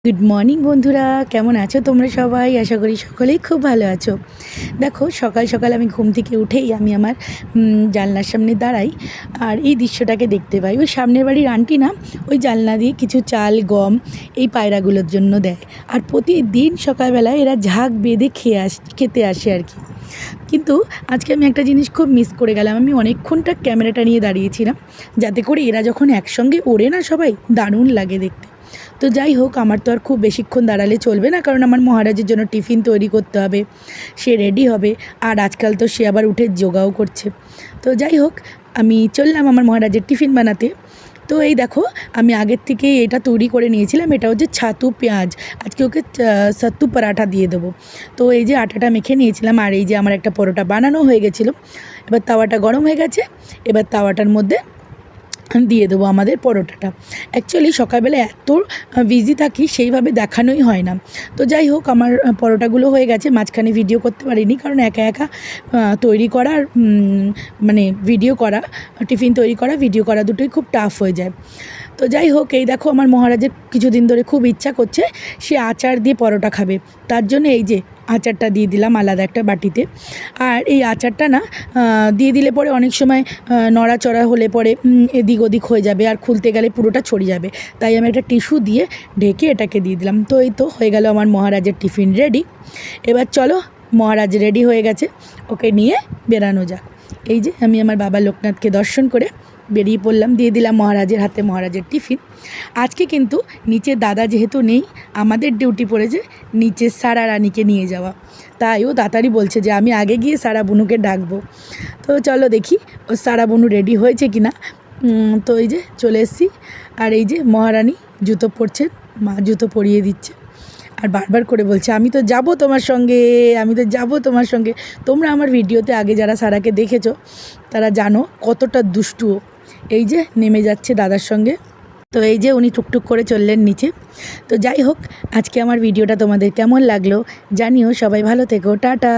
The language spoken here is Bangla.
গুড মর্নিং বন্ধুরা, কেমন আছো তোমরা সবাই? আশা করি সকলেই খুব ভালো আছো। দেখো, সকাল সকাল আমি ঘুম থেকে উঠেই আমি আমার জানলার সামনে দাঁড়াই আর এই দৃশ্যটাকে দেখতে পাই। ওই সামনের বাড়ির আন্টি না, ওই জানলা দিয়ে কিছু চাল গম এই পায়রাগুলোর জন্য দেয়। আর প্রতিদিন সকালবেলায় এরা ঝাঁক বেঁধে খেতে আসে আর কি। কিন্তু আজকে আমি একটা জিনিস খুব মিস করে গেলাম। আমি অনেকক্ষণটা ক্যামেরাটা নিয়ে দাঁড়িয়েছিলাম যাতে করে এরা যখন একসঙ্গে ওড়ে না, সবাই দারুণ লাগে দেখতে। তো যাই হোক, আমার তো আর খুব বেশিক্ষণ দাঁড়ালে চলবে না, কারণ আমার মহারাজের জন্য টিফিন তৈরি করতে হবে, সে রেডি হবে। আর আজকাল তো সে আবার উঠে যোগাও করছে। তো যাই হোক, আমি চললাম আমার মহারাজের টিফিন বানাতে। তো এই দেখো, আমি আগের থেকেই এটা তৈরি করে নিয়েছিলাম। এটা হচ্ছে ছাতু পেঁয়াজ, আজকে ওকে সত্তু পরাঠা দিয়ে দেবো। তো এই যে আটাটা মেখে নিয়েছিলাম, আর এই যে আমার একটা পরোটা বানানো হয়ে গেছিলো। এবার তাওয়াটা গরম হয়ে গেছে, এবার তাওয়াটার মধ্যে দিয়ে দেবো আমাদের পরোটাটা। অ্যাকচুয়ালি সকালবেলা এত বিজি থাকি, সেইভাবে দেখানোই হয় না। তো যাই হোক, আমার পরোটাগুলো হয়ে গেছে। মাঝখানে ভিডিও করতে পারিনি, কারণ একা একা তৈরি করার মানে ভিডিও করা, টিফিন তৈরি করা, ভিডিও করা দুটোই খুব টাফ হয়ে যায়। তো যাই হোক, এই দেখো আমার মহারাজের কিছুদিন ধরে খুব ইচ্ছা করছে সে আচার দিয়ে পরোটা খাবে। তার জন্য এই যে আচারটা দিয়ে দিলাম আলাদা একটা বাটিতে। আর এই আচারটা না দিয়ে দিলে পরে অনেক সময় নড়াচড়া হলে পরে এদিক ওদিক হয়ে যাবে, আর খুলতে গেলে পুরোটা ছড়িয়ে যাবে। তাই আমি একটা টিস্যু দিয়ে ঢেকে এটাকে দিয়ে দিলাম। তো এই তো হয়ে গেল আমার মহারাজের টিফিন রেডি। এবার চলো, মহারাজ রেডি হয়ে গেছে, ওকে নিয়ে বেরানো যাক। এই যে আমি আমার বাবা লোকনাথকে দর্শন করে বেরিয়ে পড়লাম, দিয়ে দিলাম মহারাজের হাতে মহারাজের টিফিন। আজকে কিন্তু নিচে দাদা যেহেতু নেই, আমাদের ডিউটি পড়েছে নিচে সারা রানীকে নিয়ে যাওয়া। তাই ও তাড়াতাড়ি বলছে যে আমি আগে গিয়ে সারা বুনুকে ডাকবো। তো চলো দেখি ও সারা বুনু রেডি হয়েছে কি না। তো এই যে চলে এসেছি, আর এই যে মহারানী জুতো পরছেন, মা জুতো পরিয়ে দিচ্ছে। আর বারবার করে বলছে আমি তো যাব তোমার সঙ্গে, আমি তো যাব তোমার সঙ্গে। তোমরা আমার ভিডিওতে আগে যারা সারাকে দেখেছো তারা জানো কতটা দুষ্টু। এই যে নেমে যাচ্ছে দাদার সঙ্গে। তো এই যে উনি টুকটুক করে চললেন নিচে। তো যাই হোক, আজকে আমার ভিডিওটা তোমাদের কেমন লাগলো জানিও। সবাই ভালো থেকো, টাটা।